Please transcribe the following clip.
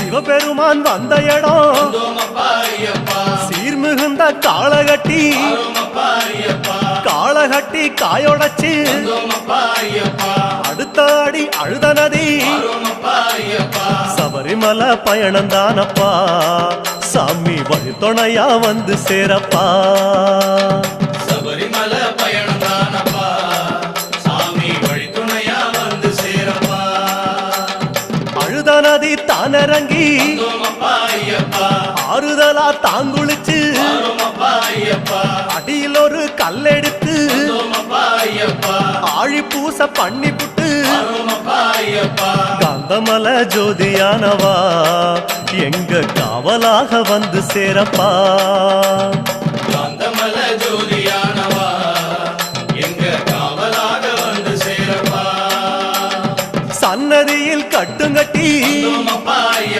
சிவபெருமான் வந்த இடம் சீர்மிகுந்த காளகட்டி காளகட்டி காயோடச்சு அடுத்த அடி அழுத நதி சபரிமலை பயணந்தானப்பா சாமி வழித்துணையா வந்து சேரப்பா சபரிமலை பயணந்தானப்பா சாமி வழித்துணையா வந்து சேரப்பா அழுத நதி தானிறங்கி ஆறுதலா தாங்குளிச்சு அடியில் ஒரு கல்லெடுத்து ஆழி பூச பண்ணி புட்டு காந்தமல ஜோதியானவா எங்க காவலாக வந்து சேரப்பா